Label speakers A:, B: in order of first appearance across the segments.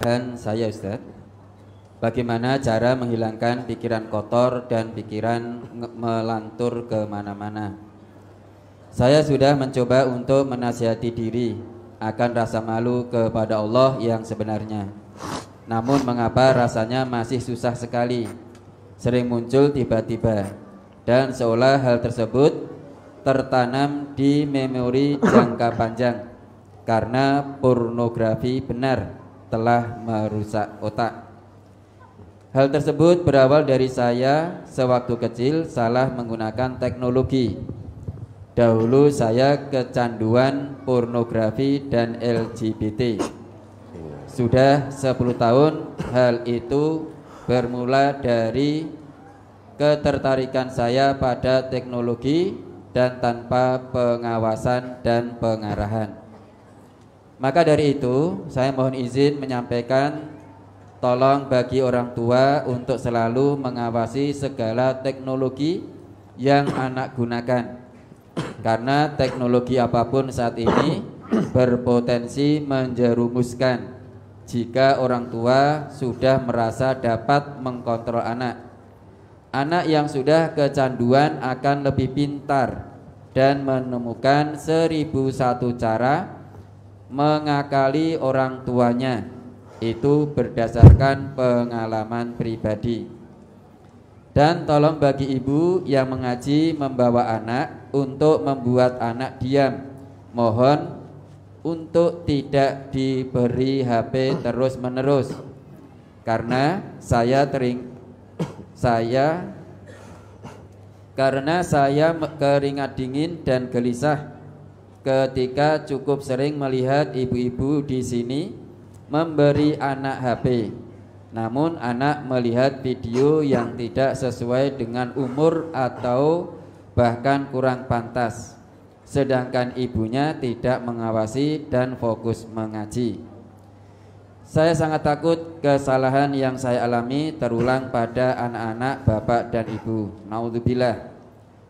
A: permasalahan saya Ustaz, bagaimana cara menghilangkan pikiran kotor dan pikiran melantur kemana-mana. Saya sudah mencoba untuk menasihati diri akan rasa malu kepada Allah yang sebenarnya. Namun mengapa rasanya masih susah sekali, sering muncul tiba-tiba, dan seolah hal tersebut tertanam di memori jangka panjang karena pornografi benar telah merusak otak. Hal tersebut berawal dari saya sewaktu kecil salah menggunakan teknologi. Dahulu saya kecanduan pornografi dan LGBT. Sudah 10 tahun hal itu bermula dari ketertarikan saya pada teknologi dan tanpa pengawasan dan pengarahan. Maka dari itu saya mohon izin menyampaikan, tolong bagi orang tua untuk selalu mengawasi segala teknologi yang anak gunakan. Karena teknologi apapun saat ini berpotensi menjerumuskan jika orang tua sudah merasa dapat mengkontrol anak. Anak yang sudah kecanduan akan lebih pintar dan menemukan 1001 cara mengakali orang tuanya. Itu berdasarkan pengalaman pribadi. Dan tolong bagi ibu yang mengaji membawa anak untuk membuat anak diam, mohon untuk tidak diberi HP terus-menerus. Karena saya keringat dingin dan gelisah ketika cukup sering melihat ibu-ibu di sini memberi anak HP. Namun anak melihat video yang tidak sesuai dengan umur atau bahkan kurang pantas, sedangkan ibunya tidak mengawasi dan fokus mengaji. Saya sangat takut kesalahan yang saya alami terulang pada anak-anak bapak dan ibu. Naudzubillah.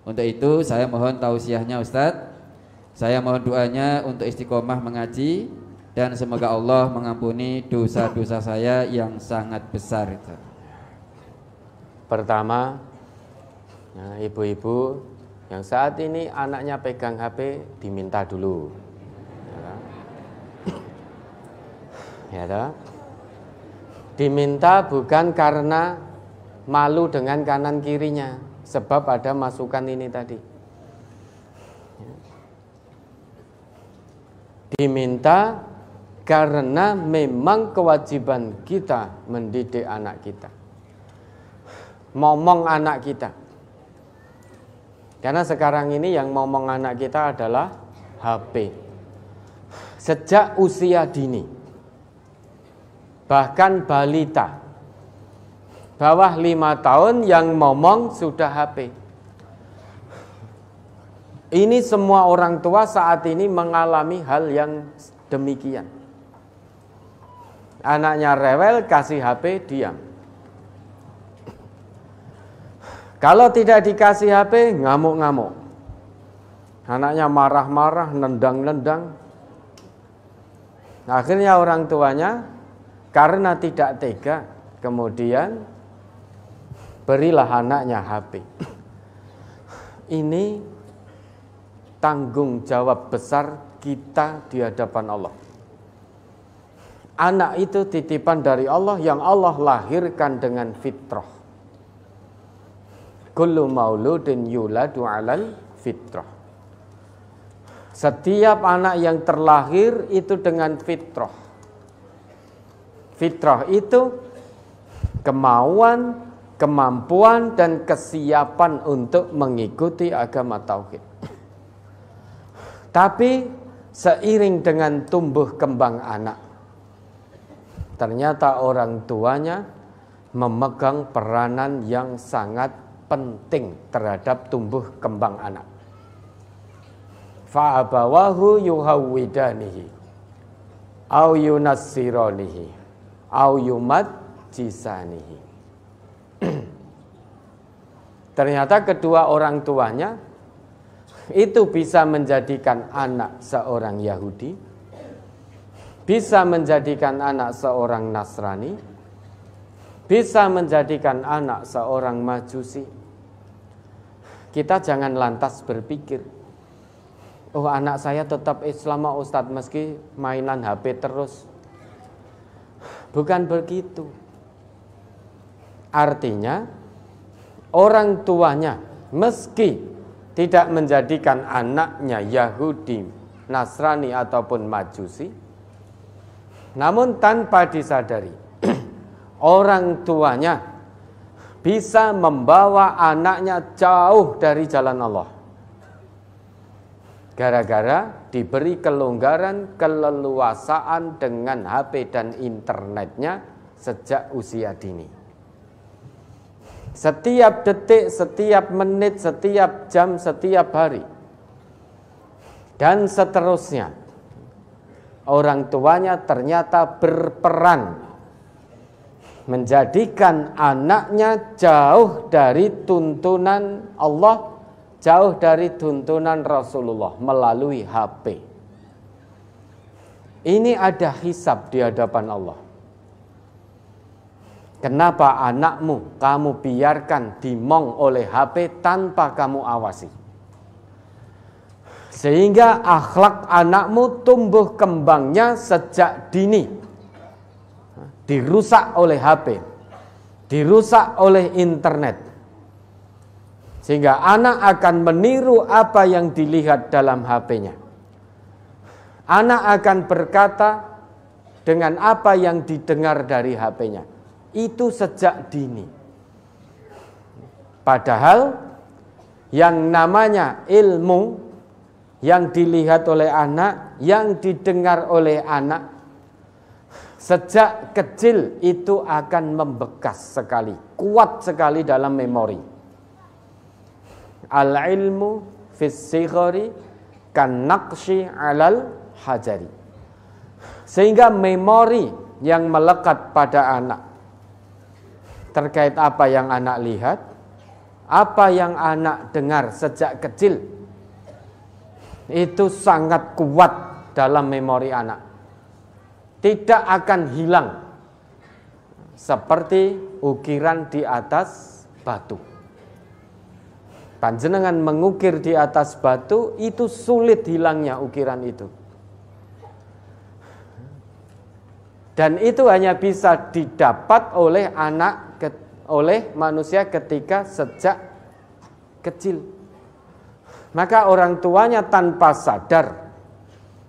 A: Untuk itu saya mohon tausiahnya Ustadz. Saya mohon doanya untuk istiqomah mengaji, dan semoga Allah mengampuni dosa-dosa saya yang sangat besar.
B: Pertama, ibu-ibu yang saat ini anaknya pegang HP diminta dulu. Ya, diminta bukan karena malu dengan kanan kirinya, sebab ada masukan ini tadi. Diminta karena memang kewajiban kita mendidik anak kita, momong anak kita. Karena sekarang ini yang momong anak kita adalah HP. Sejak usia dini, bahkan balita, bawah 5 tahun yang momong sudah HP. Ini semua orang tua saat ini mengalami hal yang demikian. Anaknya rewel, kasih HP, diam. Kalau tidak dikasih HP, ngamuk-ngamuk. Anaknya marah-marah, nendang-nendang. Akhirnya orang tuanya karena tidak tega, kemudian berilah anaknya HP. Ini tanggung jawab besar kita di hadapan Allah. Anak itu titipan dari Allah yang Allah lahirkan dengan fitrah. Kullu mauludin yuladu 'alal fitrah. Setiap anak yang terlahir itu dengan fitrah. Fitrah itu kemauan, kemampuan dan kesiapan untuk mengikuti agama tauhid. Tapi seiring dengan tumbuh kembang anak, ternyata orang tuanya memegang peranan yang sangat penting terhadap tumbuh kembang anak. Fa'abawahu yuhawwidanihi au yunassiranihi au yumajjisanihi. Ternyata kedua orang tuanya itu bisa menjadikan anak seorang Yahudi, bisa menjadikan anak seorang Nasrani, bisa menjadikan anak seorang Majusi. Kita jangan lantas berpikir, oh anak saya tetap Islam Ustadz meski mainan HP terus. Bukan begitu. Artinya orang tuanya meski tidak menjadikan anaknya Yahudi, Nasrani ataupun Majusi, namun tanpa disadari orang tuanya bisa membawa anaknya jauh dari jalan Allah. Gara-gara diberi kelonggaran, keleluasaan dengan HP dan internetnya sejak usia dini. Setiap detik, setiap menit, setiap jam, setiap hari, dan seterusnya, orang tuanya ternyata berperan menjadikan anaknya jauh dari tuntunan Allah, jauh dari tuntunan Rasulullah melalui HP. Ini ada hisab di hadapan Allah. Kenapa anakmu kamu biarkan dimong oleh HP tanpa kamu awasi? Sehingga akhlak anakmu tumbuh kembangnya sejak dini dirusak oleh HP, dirusak oleh internet. Sehingga anak akan meniru apa yang dilihat dalam HP-nya. Anak akan berkata dengan apa yang didengar dari HP-nya. Itu sejak dini. Padahal yang namanya ilmu yang dilihat oleh anak, yang didengar oleh anak, sejak kecil itu akan membekas sekali, kuat sekali dalam memori. Al-ilmu fis sighari kan naqshi 'alal hajari. Sehingga memori yang melekat pada anak terkait apa yang anak lihat, apa yang anak dengar sejak kecil, itu sangat kuat dalam memori anak. Tidak akan hilang seperti ukiran di atas batu. Panjenengan mengukir di atas batu, itu sulit hilangnya ukiran itu. Dan itu hanya bisa didapat oleh oleh manusia ketika sejak kecil. Maka orang tuanya tanpa sadar,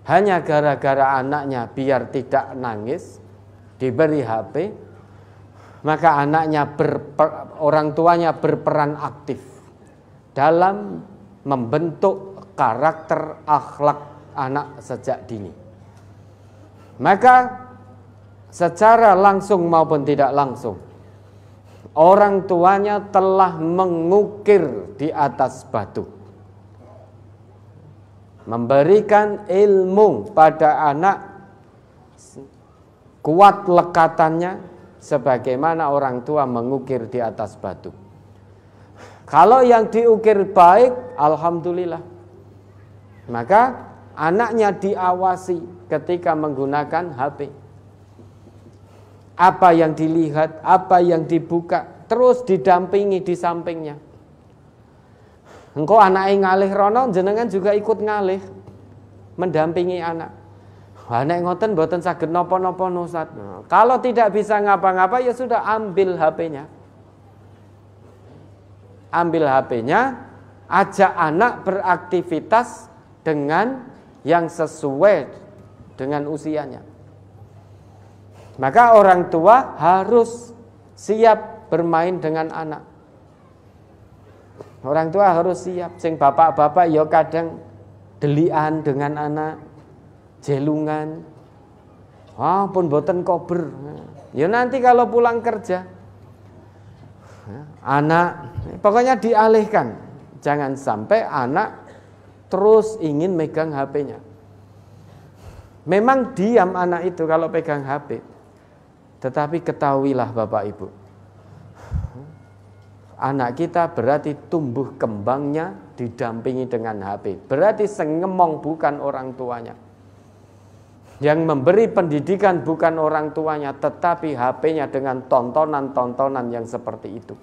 B: hanya gara-gara anaknya biar tidak nangis, diberi HP, maka orang tuanya berperan aktif dalam membentuk karakter akhlak anak sejak dini. Maka secara langsung maupun tidak langsung, orang tuanya telah mengukir di atas batu, memberikan ilmu pada anak, kuat lekatannya sebagaimana orang tua mengukir di atas batu. Kalau yang diukir baik, alhamdulillah, maka anaknya diawasi ketika menggunakan HP. Apa yang dilihat, apa yang dibuka, terus didampingi di sampingnya. Engkau anaknya ngalih rono, jenengan juga ikut ngalih, mendampingi anak. Anak ngoten mboten saged napa-napa Ustaz. Kalau tidak bisa ngapa-ngapa, ya sudah, ambil HP-nya. Ambil HP-nya, ajak anak beraktivitas dengan yang sesuai dengan usianya. Maka orang tua harus siap bermain dengan anak. Orang tua harus siap. Sing bapak-bapak ya kadang delian dengan anak, jelungan. Pun boten kober. Ya nanti kalau pulang kerja, anak pokoknya dialihkan. Jangan sampai anak terus ingin megang HP-nya. Memang diam anak itu kalau pegang HP. Tetapi ketahuilah Bapak Ibu, anak kita berarti tumbuh kembangnya didampingi dengan HP. Berarti sengemong bukan orang tuanya. Yang memberi pendidikan bukan orang tuanya, tetapi HP-nya dengan tontonan-tontonan yang seperti itu.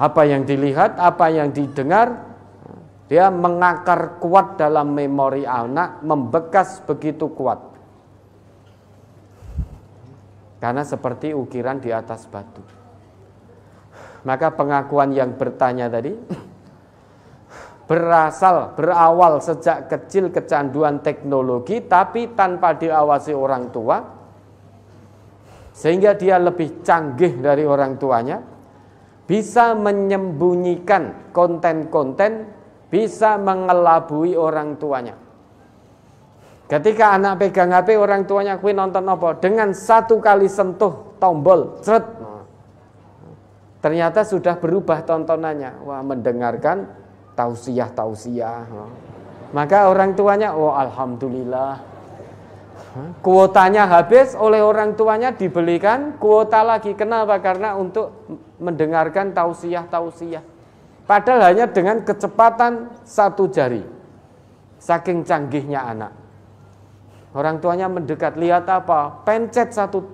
B: Apa yang dilihat, apa yang didengar, dia mengakar kuat dalam memori anak, membekas begitu kuat. Karena seperti ukiran di atas batu. Maka pengakuan yang bertanya tadi berawal sejak kecil kecanduan teknologi, tapi tanpa diawasi orang tua, sehingga dia lebih canggih dari orang tuanya, bisa menyembunyikan konten-konten, bisa mengelabui orang tuanya. Ketika anak pegang HP, orang tuanya kuwi nonton apa? Dengan satu kali sentuh tombol, cret, ternyata sudah berubah tontonannya. Wah, mendengarkan tausiah. Maka orang tuanya, oh alhamdulillah, kuotanya habis, oleh orang tuanya dibelikan kuota lagi. Kenapa? Karena untuk mendengarkan tausiah. Padahal hanya dengan kecepatan satu jari. Saking canggihnya anak. Orang tuanya mendekat, lihat apa? Pencet satu,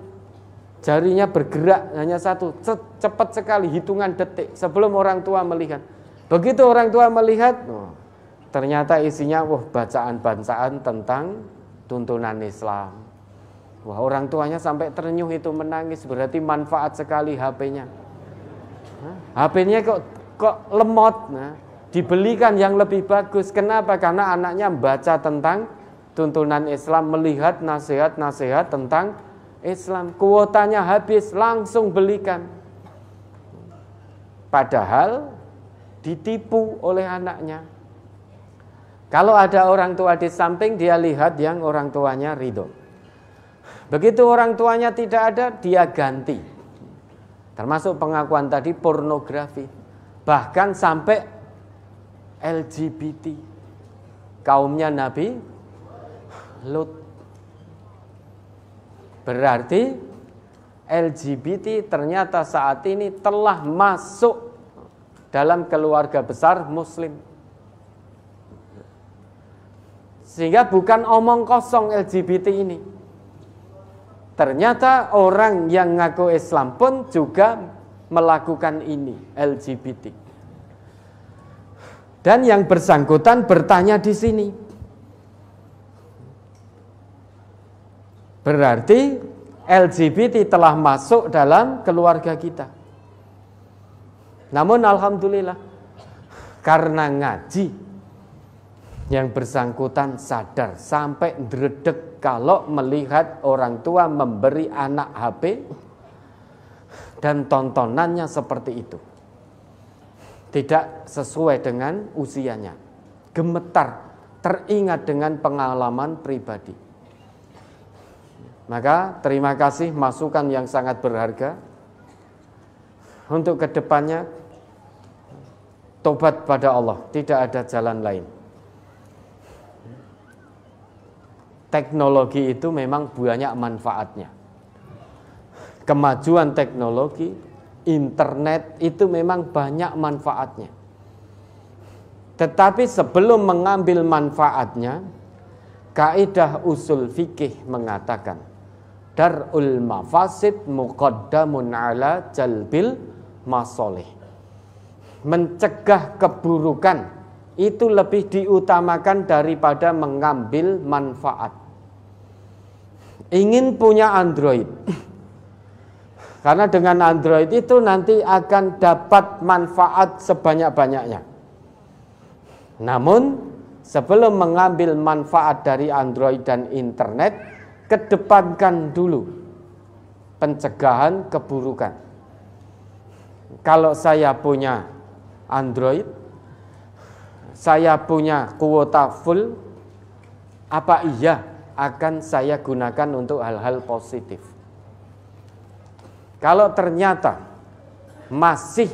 B: jarinya bergerak hanya satu, cepat sekali, hitungan detik sebelum orang tua melihat. Begitu orang tua melihat, ternyata isinya bacaan-bacaan tentang tuntunan Islam. Wah, orang tuanya sampai terenyuh itu, menangis, berarti manfaat sekali HP-nya. HP-nya kok lemot. Dibelikan yang lebih bagus. Kenapa? Karena anaknya membaca tentang tuntunan Islam, melihat nasihat-nasihat tentang Islam. Kuotanya habis, langsung belikan. Padahal ditipu oleh anaknya. Kalau ada orang tua di samping, dia lihat yang orang tuanya ridho. Begitu orang tuanya tidak ada, dia ganti. Termasuk pengakuan tadi, pornografi. Bahkan sampai LGBT. Kaumnya Nabi Lut. Berarti LGBT ternyata saat ini telah masuk dalam keluarga besar Muslim. Sehingga bukan omong kosong LGBT ini. Ternyata orang yang ngaku Islam pun juga melakukan ini, LGBT. Dan yang bersangkutan bertanya di sini. Berarti LGBT telah masuk dalam keluarga kita. Namun alhamdulillah, karena ngaji, yang bersangkutan sadar sampai dredeg kalau melihat orang tua memberi anak HP dan tontonannya seperti itu. Tidak sesuai dengan usianya. Gemetar, teringat dengan pengalaman pribadi. Maka terima kasih masukan yang sangat berharga. Untuk kedepannya, tobat pada Allah, tidak ada jalan lain. Teknologi itu memang banyak manfaatnya. Kemajuan teknologi, internet itu memang banyak manfaatnya. Tetapi sebelum mengambil manfaatnya, kaidah usul fikih mengatakan, dar'ul mafasid muqaddamun ala jalbil masolih. Mencegah keburukan itu lebih diutamakan daripada mengambil manfaat. Ingin punya Android, karena dengan Android itu nanti akan dapat manfaat sebanyak-banyaknya. Namun sebelum mengambil manfaat dari Android dan internet, kedepankan dulu pencegahan keburukan. Kalau saya punya Android, saya punya kuota full, apa iya akan saya gunakan untuk hal-hal positif? Kalau ternyata masih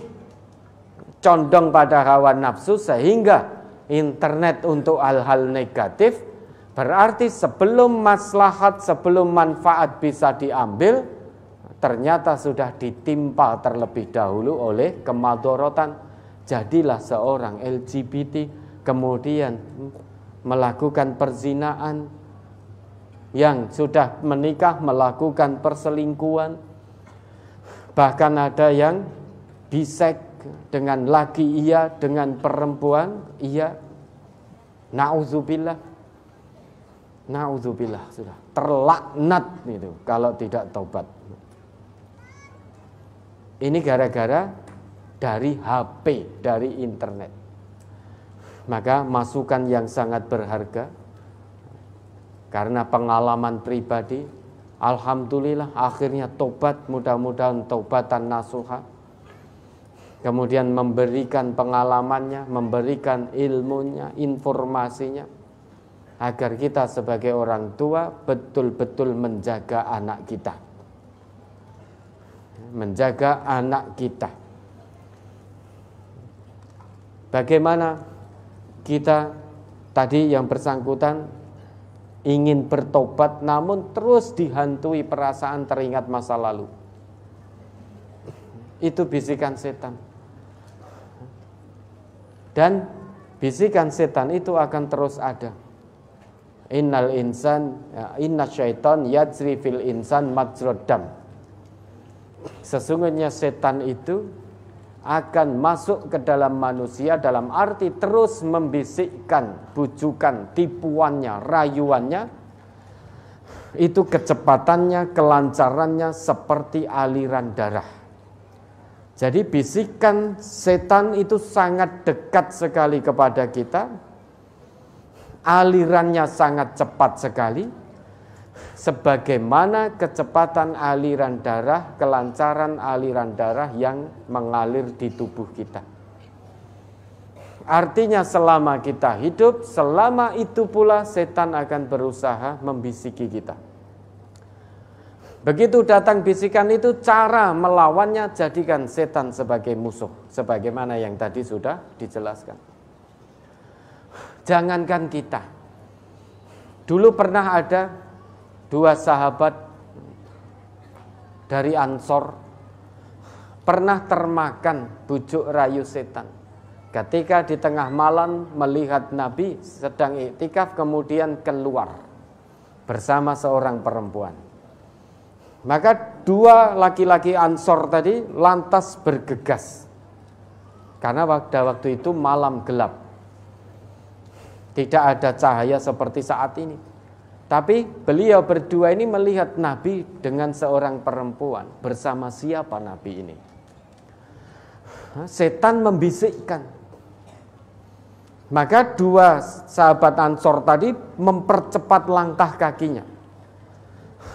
B: condong pada hawa nafsu sehingga internet untuk hal-hal negatif, berarti sebelum maslahat, sebelum manfaat bisa diambil, ternyata sudah ditimpa terlebih dahulu oleh kemadharatan. Jadilah seorang LGBT, kemudian melakukan perzinaan, yang sudah menikah melakukan perselingkuhan, bahkan ada yang bisek dengan laki iya, dengan perempuan iya. Nauzubillah, nauzubillah, sudah terlaknat itu kalau tidak taubat. Ini gara-gara dari HP, dari internet. Maka masukan yang sangat berharga karena pengalaman pribadi, alhamdulillah akhirnya tobat, mudah-mudahan taubatan nasuha. Kemudian memberikan pengalamannya, memberikan ilmunya, informasinya, agar kita sebagai orang tua betul-betul menjaga anak kita. Menjaga anak kita. Bagaimana kita tadi yang bersangkutan ingin bertobat namun terus dihantui perasaan teringat masa lalu. Itu bisikan setan. Dan bisikan setan itu akan terus ada. Inna syaitan yajri fil insan majrad dam. Sesungguhnya setan itu akan masuk ke dalam manusia dalam arti terus membisikkan bujukan, tipuannya, rayuannya. Itu kecepatannya, kelancarannya seperti aliran darah. Jadi bisikan setan itu sangat dekat sekali kepada kita. Alirannya sangat cepat sekali. Sebagaimana kecepatan aliran darah, kelancaran aliran darah yang mengalir di tubuh kita. Artinya selama kita hidup, selama itu pula setan akan berusaha membisiki kita. Begitu datang bisikan itu, cara melawannya jadikan setan sebagai musuh. Sebagaimana yang tadi sudah dijelaskan. Jangankan kita. Dulu pernah ada 2 sahabat dari Ansor pernah termakan bujuk rayu setan. Ketika di tengah malam melihat Nabi sedang iktikaf, kemudian keluar bersama seorang perempuan. Maka 2 laki-laki Ansor tadi lantas bergegas. Karena pada waktu itu malam gelap. Tidak ada cahaya seperti saat ini. Tapi beliau berdua ini melihat Nabi dengan seorang perempuan. Bersama siapa Nabi ini? Setan membisikkan. Maka 2 sahabat Ansor tadi mempercepat langkah kakinya.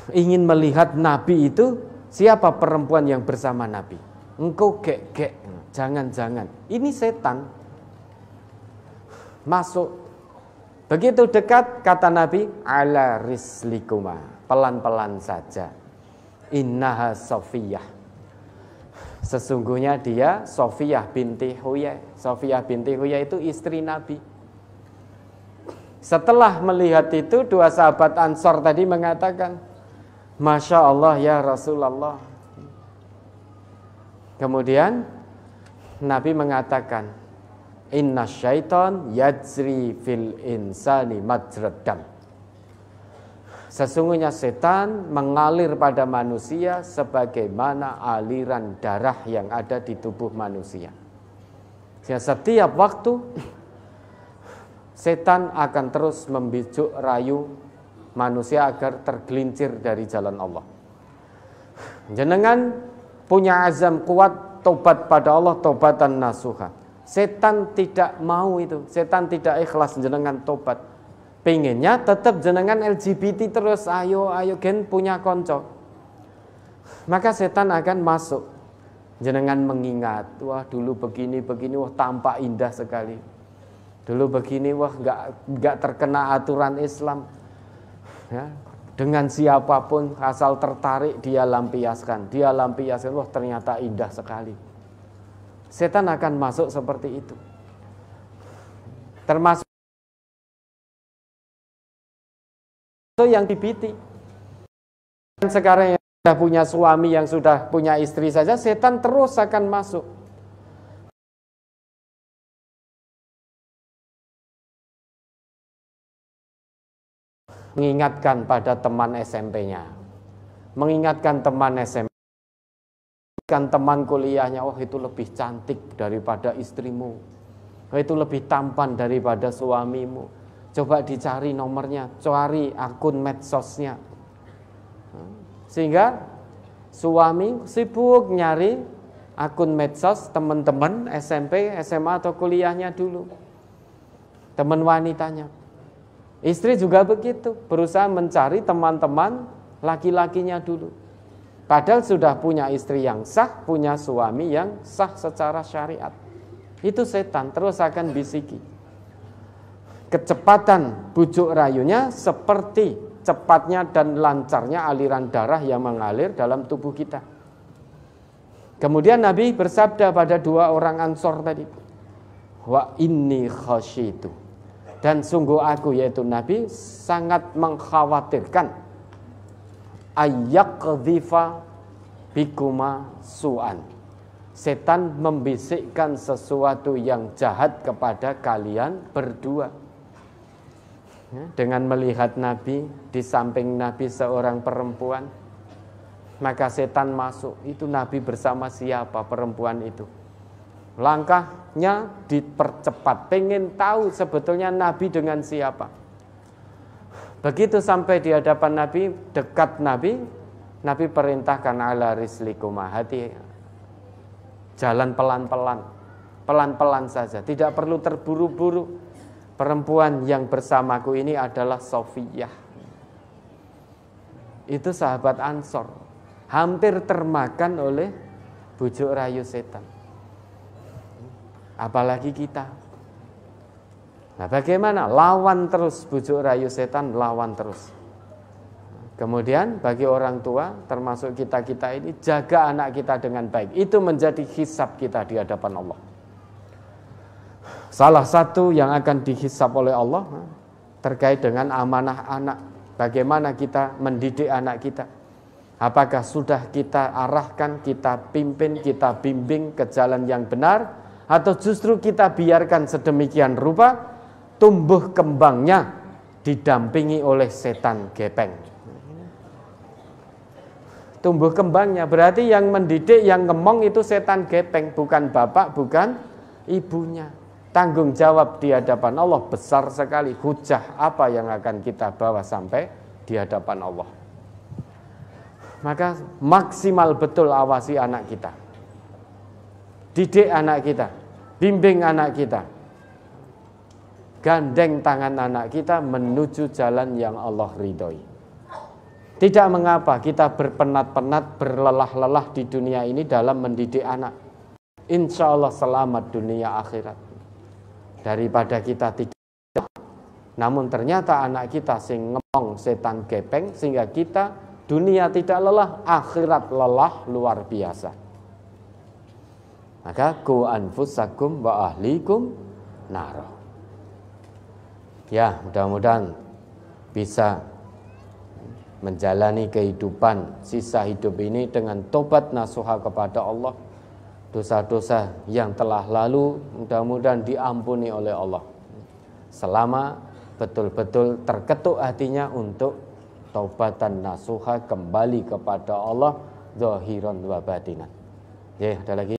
B: Ingin melihat Nabi itu, siapa perempuan yang bersama Nabi. Engkau gek-gek, jangan-jangan. Ini setan. Masuk. Begitu dekat, kata Nabi, ala rislikuma, pelan-pelan saja. Innaha Sofiyah. Sesungguhnya dia Sofiyah binti Huyai. Sofiyah binti Huyai itu istri Nabi. Setelah melihat itu, 2 sahabat Ansor tadi mengatakan, Masya Allah ya Rasulullah. Kemudian Nabi mengatakan, Inna syaitan yajri fil insani majrad dam. Sesungguhnya setan mengalir pada manusia sebagaimana aliran darah yang ada di tubuh manusia. Setiap waktu setan akan terus membijuk rayu manusia agar tergelincir dari jalan Allah. Jenengan punya azam kuat tobat pada Allah, tobatan nasuha. Setan tidak mau itu, setan tidak ikhlas jenengan tobat. Pengennya tetap jenengan LGBT terus, ayo gen punya konco. Maka setan akan masuk. Jenengan mengingat, wah dulu begini, wah tampak indah sekali. Dulu begini, wah nggak terkena aturan Islam. Ya, dengan siapapun asal tertarik dia lampiaskan, wah ternyata indah sekali. Setan akan masuk seperti itu. Termasuk yang dibiti. Sekarang yang sudah punya suami, yang sudah punya istri saja, setan terus akan masuk. mengingatkan pada teman SMP-nya, mengingatkan teman SMP, mengingatkan teman kuliahnya, oh itu lebih cantik daripada istrimu, oh itu lebih tampan daripada suamimu, coba dicari nomornya, cari akun medsosnya. Sehingga suami sibuk nyari akun medsos teman-teman SMP, SMA atau kuliahnya dulu, teman wanitanya. Istri juga begitu, berusaha mencari teman-teman laki-lakinya dulu. Padahal sudah punya istri yang sah, punya suami yang sah secara syariat. Itu setan terus akan bisiki. Kecepatan bujuk rayunya seperti cepatnya dan lancarnya aliran darah yang mengalir dalam tubuh kita. Kemudian Nabi bersabda pada dua orang Ansor tadi, wa inni khasyitu. Dan sungguh aku, yaitu Nabi, sangat mengkhawatirkan ayyaqdhifa bikuma su'an. Setan membisikkan sesuatu yang jahat kepada kalian berdua. Dengan melihat Nabi, di samping Nabi seorang perempuan, maka setan masuk. Itu Nabi bersama siapa perempuan itu? Langkahnya dipercepat, pengen tahu sebetulnya Nabi dengan siapa. Begitu sampai di hadapan Nabi, dekat Nabi, Nabi perintahkan ala rislikuma, hati, jalan pelan-pelan, pelan-pelan saja, tidak perlu terburu-buru. Perempuan yang bersamaku ini adalah Sofiyah. Itu sahabat Ansor, hampir termakan oleh bujuk rayu setan. Apalagi kita. Nah, bagaimana? Lawan terus bujuk rayu setan, lawan terus. Kemudian bagi orang tua, termasuk kita-kita ini, jaga anak kita dengan baik. Itu menjadi hisab kita di hadapan Allah. Salah satu yang akan dihisab oleh Allah terkait dengan amanah anak. Bagaimana kita mendidik anak kita? Apakah sudah kita arahkan, kita pimpin, kita bimbing ke jalan yang benar? Atau justru kita biarkan sedemikian rupa tumbuh kembangnya didampingi oleh setan gepeng. Tumbuh kembangnya berarti yang mendidik, yang ngemong itu setan gepeng, bukan bapak, bukan ibunya. Tanggung jawab di hadapan Allah besar sekali. Hujah apa yang akan kita bawa sampai di hadapan Allah. Maka maksimal betul awasi anak kita. Didik anak kita, bimbing anak kita, gandeng tangan anak kita menuju jalan yang Allah ridhoi. Tidak mengapa kita berpenat-penat, berlelah-lelah di dunia ini dalam mendidik anak. Insya Allah selamat dunia akhirat. Daripada kita tidak, namun ternyata anak kita sing ngomong setan gepeng, sehingga kita dunia tidak lelah, akhirat lelah luar biasa. Maka ku anfusakum wa ahlikum naro. Ya, mudah-mudahan bisa menjalani kehidupan sisa hidup ini dengan tobat nasuha kepada Allah. Dosa-dosa yang telah lalu mudah-mudahan diampuni oleh Allah. Selama betul-betul terketuk hatinya untuk taubatan nasuha, kembali kepada Allah zahiran wa batinan. Ya, ada lagi.